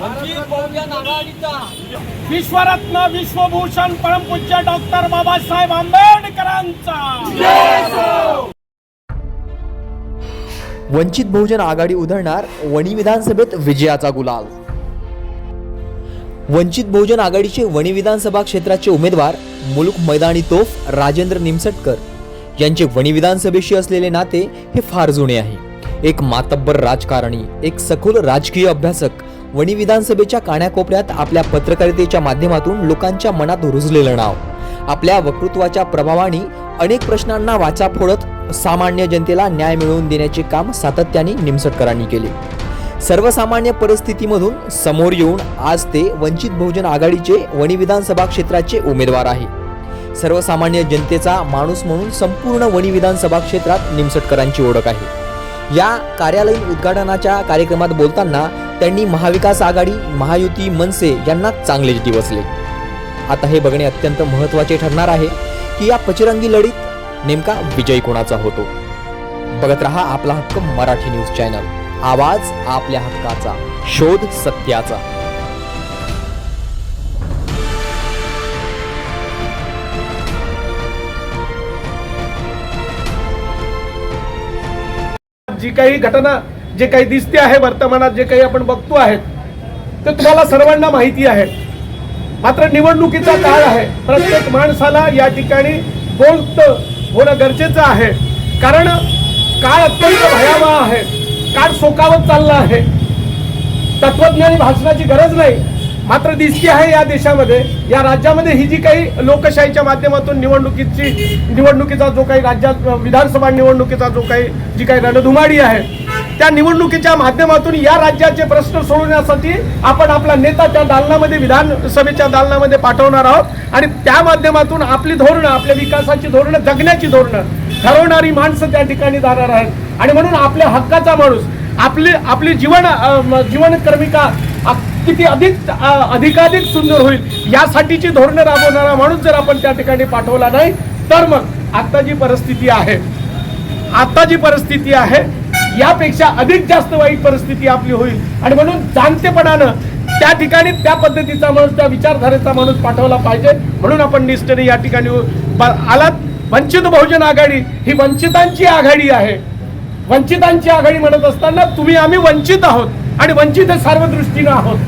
वंचित बहुजन आघाडीचा विश्वरत्न विश्वभूषण परमपूज्य डॉक्टर बाबासाहेब आंबेडकरांचा वंचित बहुजन आघाडी उधळणार वणी विधानसभेत विजयाचा गुलाल। वंचित बहुजन आघाडीचे वणी विधानसभा क्षेत्राचे उमेदवार मुलुक मैदानी तोफ राजेंद्र निमसटकर यांचे वणी विधानसभेशी असलेले नाते हे फार जुने आहे। एक मातब्बर राजकारणी, एक सखोल राजकीय अभ्यासक, वणी विधानसभेच्या कानाकोपऱ्यात आपल्या पत्रकारितेच्या माध्यमातून लोकांच्या मनात रुजलेलं नाव, आपल्या वक्तृत्वाच्या प्रभावाने अनेक प्रश्नांना वाचा फोडत सामान्य जनतेला न्याय मिळवून देण्याचे काम सातत्याने निमसटकरांनी केले। सर्वसामान्य परिस्थितीमधून समोर येऊन आज ते वंचित बहुजन आघाडीचे वणी विधानसभा क्षेत्राचे उमेदवार आहे। सर्वसामान्य जनतेचा माणूस म्हणून संपूर्ण वणी विधानसभा क्षेत्रात निमसटकरांची ओळख आहे। या कार्यालयीन उद्घाटनाच्या कार्यक्रमात बोलताना त्यांनी महाविकास आघाडी, महायुती, मनसे यांना चांगलेच दिवसले। आता हे बघणे अत्यंत महत्त्वाचे ठरणार आहे की या पचरंगी लढीत नेमका विजय कोणाचा होतो। बघत रहा आपला हक्क मराठी न्यूज चॅनल, आवाज आपल्या हक्काचा, शोध सत्याचा। जी काही घटना जे काही दिसते आहे वर्तमानात, जे काही आपण बघतो आहेत ते तुम्हाला सर्वांना माहिती आहे। मात्र निवडणुकीचा काळ आहे, प्रत्येक माणसाला या ठिकाणी बोलतं होणं गरजेचं आहे, कारण काळ अत्यंत भयावह आहे, काळ सोकावत चालला आहे। तत्वज्ञानी भाषणाची गरज नाही, मात्र दिसते आहे या देशामध्ये, या राज्यामध्ये ही जी काही लोकशाहीच्या माध्यमातून निवडणुकीचा जो काही राज्यात विधानसभा निवडणुकीचा जो काही जी काही रणधुमाडी आहे, त्या निवडणुकीच्या माध्यमातून या राज्याचे प्रश्न सोडवण्यासाठी आपण आपला नेता त्या दालनामध्ये, विधानसभेच्या दालनामध्ये पाठवणार आहोत आणि त्या माध्यमातून आपली धोरणं, आपल्या विकासाची धोरणं, जगण्याची धोरणं ठरवणारी माणसं त्या ठिकाणी जाणार आहेत। आणि म्हणून आपल्या हक्काचा माणूस, आपली जीवनकर्मिका किती अधिकाधिक सुंदर होईल यासाठीची धोरणं राबवणारा माणूस जर आपण त्या ठिकाणी पाठवला नाही तर मग आता जी परिस्थिती आहे यापेक्षा अधिक जास्त वाईट परिस्थिती आपली होईल। आणि म्हणून जाणतेपणानं त्या ठिकाणी त्या पद्धतीचा माणूस, त्या विचारधारेचा माणूस पाठवला पाहिजे। म्हणून आपण निष्ठेने या ठिकाणी आलात। वंचित बहुजन आघाडी ही वंचितांची आघाडी आहे। वंचितांची आघाडी म्हणत असताना तुम्ही आम्ही वंचित आहोत आणि वंचित सर्व दृष्टीनं आहोत।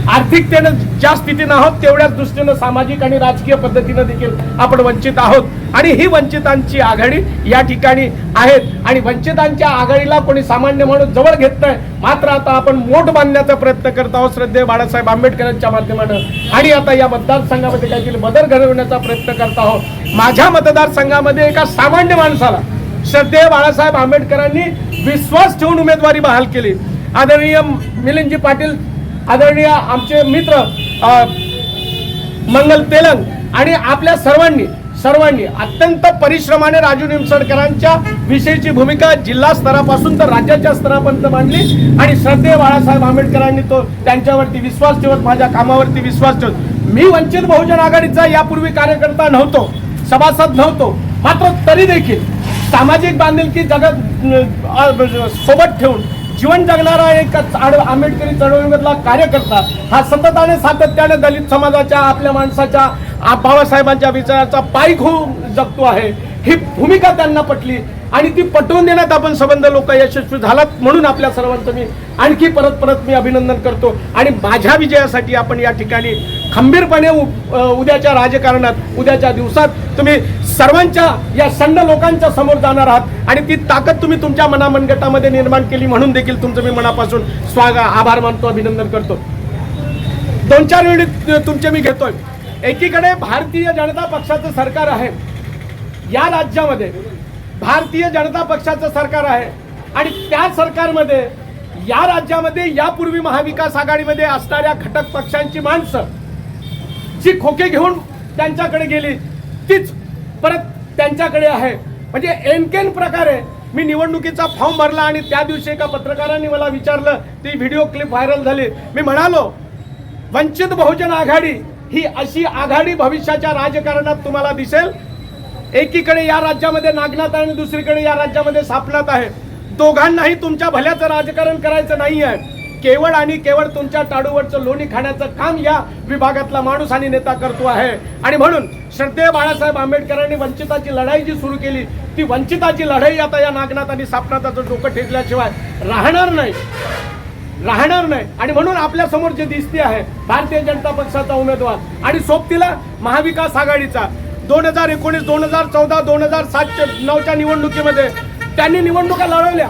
आर्थिकतेनं ज्या स्थितीनं आहोत तेवढ्याच दृष्टीनं सामाजिक आणि राजकीय पद्धतीनं देखील आपण वंचित आहोत आणि ही वंचितांची आघाडी या ठिकाणी आहेत। आणि वंचितांच्या आघाडीला कोणी सामान्य माणूस जवळ घेत नाही, मात्र आता आपण मोठ बांधण्याचा प्रयत्न करत आहोत श्रद्धेय बाळासाहेब आंबेडकरांच्या माध्यमानं आणि आता या मतदारसंघामध्ये काहीतरी बदल घडवण्याचा प्रयत्न करत आहोत। माझ्या मतदारसंघामध्ये एका सामान्य माणसाला श्रद्धेय बाळासाहेब आंबेडकरांनी विश्वास ठेवून उमेदवारी बहाल केली। आदरणीय मिलिंदजी पाटील, आदरणीय आमचे मित्र मंगल तेलंग आणि आपल्या सर्वांनी अत्यंत परिश्रमाने राजू निमसटकरांच्या विषयीची भूमिका जिल्हा स्तरापासून तर राज्याच्या स्तरापर्यंत मांडली आणि श्रद्धेय बाळासाहेब आंबेडकरांनी तो त्यांच्यावरती विश्वास ठेवत, माझ्या कामावरती विश्वास ठेवत, मी वंचित बहुजन आघाडीचा यापूर्वी कार्यकर्ता नव्हतो, सभासद नव्हतो, मात्र तरी देखील सामाजिक बांधिलकी सोबत ठेवून जीवन जगणारा एक आंबेडकरी चळवळीमधला कार्यकर्ता हा सातत्याने दलित समाजाच्या, आपल्या माणसाच्या, बाबासाहेबांच्या विचाराचा पायी होऊन जगतो आहे। ही भूमिका त्यांना पटली आणि ती पटवून देण्यात आपण संबंध लोक यशस्वी झालात। म्हणून आपल्या सर्वांचं मी आणखी परत मी अभिनंदन करतो आणि माझ्या विजयासाठी आपण या ठिकाणी खंबीरपणे उद्याच्या राजकारणात, उद्याच्या दिवसात तुम्ही सर्वांच्या या संड लोकांच्या समोर जाणार आहात आणि ती ताकद तुम्ही तुमच्या मनगटामध्ये निर्माण केली म्हणून देखील तुमचं मी मनापासून आभार मानतो, अभिनंदन करतो। 2-4 मिनिट तुमचे मी घेतोय। एकीकडे भारतीय जनता पक्षाचं सरकार आहे, या राज्यामध्ये भारतीय जनता पक्षाचं सरकार आहे आणि त्या सरकारमध्ये या राज्यामध्ये यापूर्वी महाविकास आघाडीमध्ये असणाऱ्या घटक पक्षांची माणसं जी खोके घेऊन त्यांच्याकडे गेली तीच परत त्यांच्याकडे आहे। म्हणजे एनकेन प्रकारे मी निवडणुकीचा फॉर्म भरला आणि त्या दिवशी एका पत्रकारांनी मला विचारलं, ती व्हिडिओ क्लिप व्हायरल झाली। मी म्हणालो वंचित बहुजन आघाडी ही अशी आघाडी भविष्याच्या राजकारणात तुम्हाला दिसेल। एकीकडे या राज्यामध्ये नागनाथ आहे आणि दुसरीकडे या राज्यामध्ये सापनाथ आहे। दोघांनाही तुमच्या भल्याचं राजकारण करायचं नाही आहे। केवळ आणि केवळ तुमच्या टाळूवरचं लोणी खाण्याचं काम या विभागातला माणूस आणि नेता करतो आहे. आणि म्हणून श्रद्धेय बाळासाहेब आंबेडकरांनी वंचिताची लढाई जी सुरू केली, ती वंचिताची लढाई आता या नागनाथ आणि सापनाथाचं डोकं ठेचल्याशिवाय राहणार नाही. आणि म्हणून आपल्या समोर जे दिसते आहे भारतीय जनता पक्षाचा उमेदवार आणि सोबतीला महाविकास आघाडीचा 2019, 2014, 2007-9च्या निवडणुकीमध्ये त्यांनी निवडणुका लढवल्या.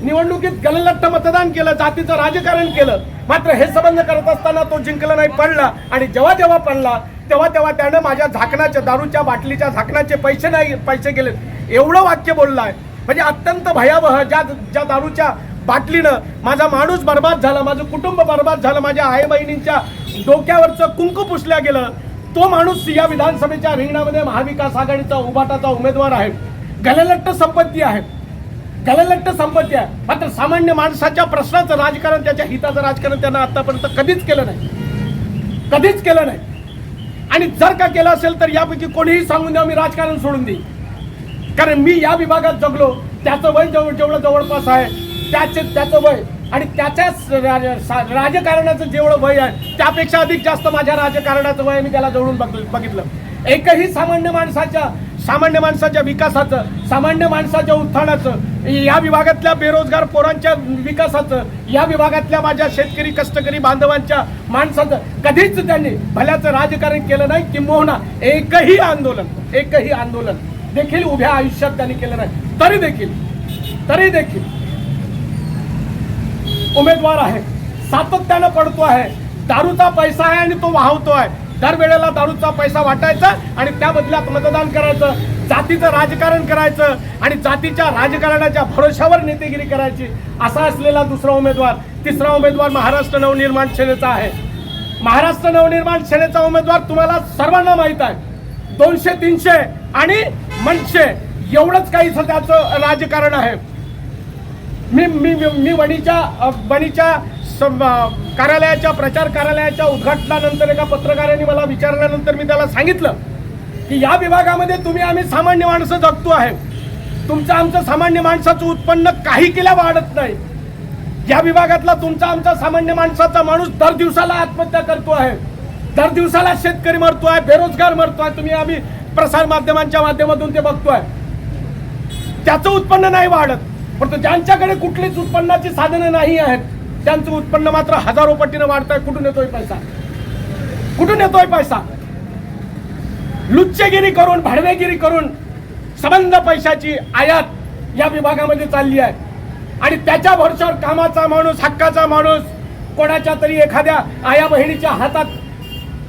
निवडणुकीत गललट्ट मतदान केलं, जातीचं राजकारण केलं. मात्र हे संबंध करत असताना तो जिंकला नाही, पडला. आणि जेव्हा पडला तेव्हा त्यानं माझ्या झाकणाच्या दारूच्या बाटलीच्या झाकणाचे पैसे गेले एवढं वाक्य बोललं आहे. म्हणजे अत्यंत भयावह. ज्या दारूच्या बाटलीनं माझा माणूस बर्बाद झाला, माझं कुटुंब बर्बाद झालं, माझ्या आई बहिणींच्या डोक्यावरचं कुंकू पुसल्या गेलं, तो माणूस या विधानसभेच्या रिंगणामध्ये महाविकास आघाडीचा उभाटाचा उमेदवार आहे. गललट्ट संपत्ती आहे. मात्र सामान्य माणसाच्या प्रश्नाचं राजकारण, त्याच्या हिताचं राजकारण त्यानं आतापर्यंत कधीच केलं नाही. आणि जर का केलं असेल तर यापैकी कोणीही सांगून द्या मी राजकारण सोडून देईन. कारण मी या विभागात जगलो, त्याचं वय जेवढं जवळपास आहे त्याचं वय आणि त्याच्याच राजकारणाचं जेवढं वय आहे त्यापेक्षा अधिक जास्त माझ्या राजकारणाचं वय मी त्याला जवळून बघितलं. एकही सामान्य माणसाच्या विकासाचं, सामान्य माणसाच्या उत्थानाचं, या विभागातल्या बेरोजगार पोरांच्या विकासाचं, या विभागातल्या माझ्या शेतकरी कष्टकरी बांधवांच्या माणसाचं कधीच त्यांनी भल्याचं राजकारण केलं नाही. किंबहुना एकही आंदोलन देखील उभ्या आयुष्यात त्यांनी केलं नाही. तरी देखील उमेदवार आहे, सातत्यानं पडतो आहे. दारूचा पैसा आहे आणि तो वाहवतो आहे. दरवेळेला दारूचा पैसा वाटायचा आणि त्या बदल्यात मतदान करायचं, जातीचं राजकारण करायचं आणि जातीच्या राजकारणाच्या भरोशावर नेतेगिरी करायची, असा असलेला तिसरा उमेदवार महाराष्ट्र नवनिर्माण सेनेचा आहे. महाराष्ट्र नवनिर्माण सेनेचा उमेदवार तुम्हाला सर्वांना माहित आहे. 200-300 आणि मनसे एवढंच काही त्याचं राजकारण आहे. मी वणीच्या कार्यालयाच्या प्रचार कार्यालयाच्या उद्घाटनानंतर एका पत्रकाराने मला विचारल्यानंतर मी त्याला सांगितलं की या विभागामध्ये आम्ही सामान्य माणसं जगतो आहे. तुमचं आमचं सामान्य माणसाचं उत्पन्न काही केल्या वाढत नाही. या विभागातला आमचा सामान्य माणसाचा माणूस दर दिवसाला आत्महत्या करतो आहे, दर दिवसाला शेतकरी मरतोय, बेरोजगार मरतोय. आम्ही प्रसार माध्यमांच्या माध्यमातून ते बघतोय. त्याचं उत्पन्न नाही वाढत, परंतु ज्यांच्याकडे कुठलीच उत्पन्नाची साधनं नाही आहेत त्यांचं उत्पन्न मात्र हजारो पटीनं वाढत आहे. कुठून येतोय पैसा? लुच्चेगिरी करून, भाडवेगिरी करून संबंध पैशाची आयात या विभागामध्ये चालली आहे. आणि त्याच्या भरोश्यावर कामाचा माणूस, हक्काचा माणूस, कोणाच्या तरी एखाद्या आया बहिणीच्या हातात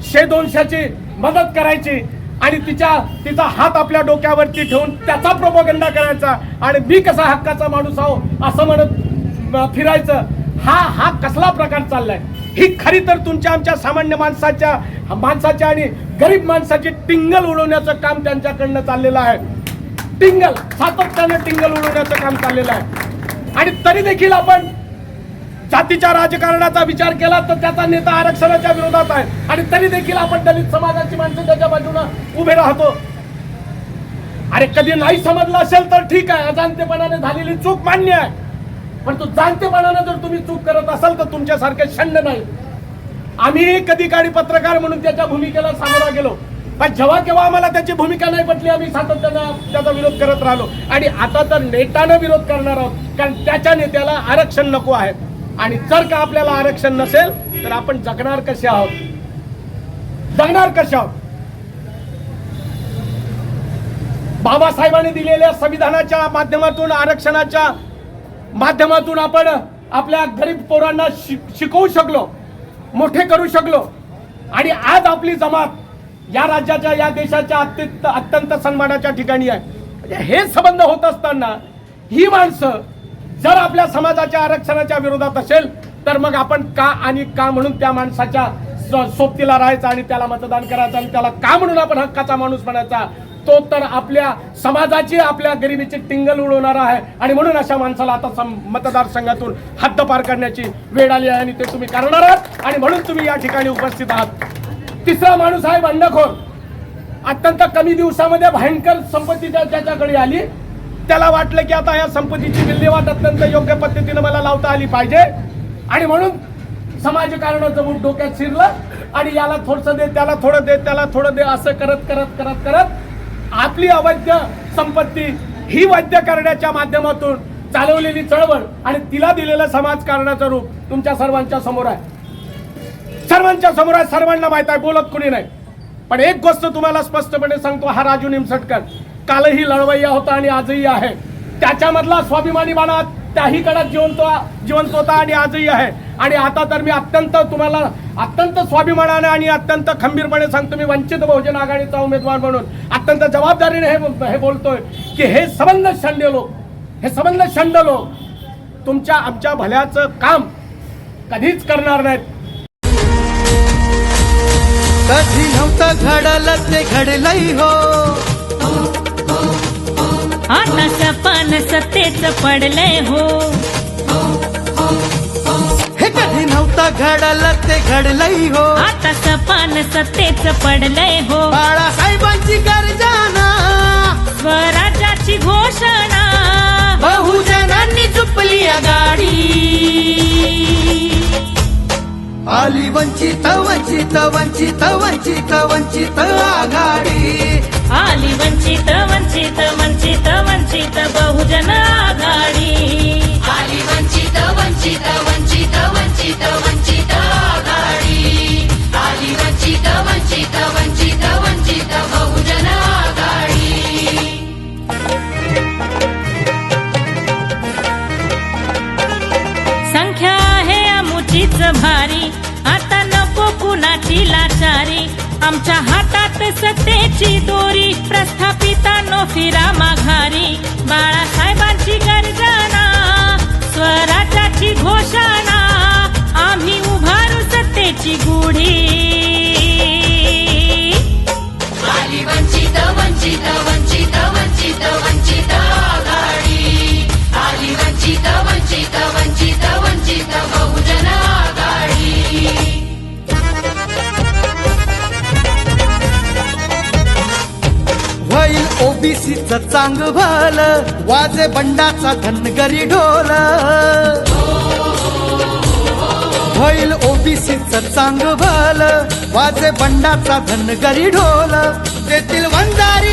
100-200ची मदत करायची आणि तिचा हात आपल्या डोक्यावरती ठेवून त्याचा प्रोपगंडा करायचा आणि मी कसा हक्काचा माणूस आहो असं म्हणत फिरायचं. हा कसला प्रकार चाललाय? ही खरी तर तुमच्या आमच्या सामान्य माणसाच्या आणि गरीब माणसाची टिंगल उडवण्याचं काम त्यांच्याकडनं चाललेलं आहे. सातत्यानं टिंगल उडवण्याचं काम चाललेलं आहे. आणि तरी देखील आपण जातीच्या राजकारणाचा विचार केला तर त्याचा नेता आरक्षणाच्या विरोधात आहे आणि तरी देखील आपण दलित समाजाची माणसं त्याच्या बाजूने उभे राहतो. अरे कधी नाही समजलं असेल तर ठीक आहे, अजाणतेपणाने झालेली चूक मान्य आहे, पण तो जाणतेपणाने जर तुम्ही चूक करत असाल तर तुमच्यासारखे शंड नाही. आम्ही कधी काळी पत्रकार म्हणून त्याच्या भूमिकेला सामोरा गेलो, पण जेव्हा केव्हा आम्हाला त्याची भूमिका नाही पटली आम्ही सातत्यानं त्याचा विरोध करत राहिलो. आणि आता तर नेटानं विरोध करणार आहोत, कारण त्याच्या नेत्याला आरक्षण नको आहे. आणि जर का आपल्याला आरक्षण नसेल तर आपण जगणार कसे आहोत? बाबासाहेबांनी दिलेल्या संविधानाच्या माध्यमातून, आरक्षणाच्या माध्यमातून आपण आपल्या गरीब पोरांना शिकवू शकलो, मोठे करू शकलो. आणि आज आपली जमात या राज्याच्या, या देशाच्या अत्यंत सन्मानाच्या ठिकाणी आहे. हे संबंध होत असताना ही माणसं जर आपल्या समाजाच्या आरक्षणाच्या विरोधात असेल तर मग आपण का म्हणून त्या माणसाच्या सोबतीला राहायचं आणि त्याला मतदान करायचं आणि त्याला का म्हणून आपण हक्काचा माणूस बनायचा? तो तर आपल्या समाजाची, आपल्या गरिबीची टिंगल उडवणारा आहे. आणि म्हणून अशा माणसाला आता मतदारसंघातून हद्दपार करण्याची वेळ आली आहे आणि ते तुम्ही करणार आहात आणि म्हणून तुम्ही या ठिकाणी उपस्थित आहात. तिसरा माणूस आहे बंडखोर. अत्यंत कमी दिवसामध्ये भयंकर संपत्ती त्याच्याकडे आली. त्याला वाटलं की आता या संपत्तीची विल्हेवाट अत्यंत योग्य पद्धतीने मला लावता आली पाहिजे आणि म्हणून समाजकारणाचं मूठ डोक्यात शिरलं आणि याला थोडंसं दे, त्याला थोडं दे, त्याला थोडं दे, असं करत करत करत करत आपली अवैध संपत्ती ही वैध करण्याच्या माध्यमातून चालवलेली चळवळ आणि तिला दिलेलं समाजकारणाचं रूप तुमच्या सर्वांच्या समोर आहे. सर्वांच्या समोर आहे, सर्वांना माहित आहे, बोलत कुणी नाही. पण एक गोष्ट तुम्हाला स्पष्टपणे सांगतो, हा राजू निमसटकर कालही लढवय्या होता आणि आजही आहे. त्याच्यामधला स्वाभिमानी बाणा त्याही काळात जिवंत होता आणि आजही आहे. आणि आता तर मी तुम्हाला अत्यंत स्वाभिमानाने आणि अत्यंत खंबीरपणे सांगतो, मी वंचित बहुजन आघाडीचा उमेदवार म्हणून अत्यंत जबाबदारीने हे बोलतोय की हे सबंध शंड लोक तुमच्या आमच्या भल्याचं काम कधीच करणार नाहीत. कधी नव्हतं घडलं ते घडलंय हो, आता सपन सत्तेच पडलंय हो. हे कधी नव्हतं घडलं ते घडलंय हो, आता सपन सत्तेच पडलंय हो. बाळासाहेबांची गर्जना, स्वराज्याची घोषणा, बहुजनांनी चुपली आघाडी. आली वंचित वंचित वंचित वंचित वंचित आघाडी. आली वंचित वंचित वंचित वंचित बहुजन आघाडी. आली वंचित वंचित वंचित वंचित वंचित आघाडी. आली वंचित वंचित वंचित वंचित बहुजन आघाडी. संख्या आहे अमुचीच भारी, आता नको कुणाची लाचारी. आमच्या हातात सत्तेची दोरी, प्रस्थापितांनो फिरा माघारी. बाळासाहेबांची गर्जना, स्वराज्याची घोषणा, आम्ही उभारू सत्तेची गुढी. आली वंचित वंचित वंचित वंचित वंचित आघाडी. आली वंचित वंचित वंचित वंचित बहुजन आघाडी. होईल ओबीसीचं चांग भल, वाजे बंडाचा धनगरी ढोल. होईल ओबीसीचं चांग भल, वाजे बंडाचा धनगरी ढोल. तेथील वंजारी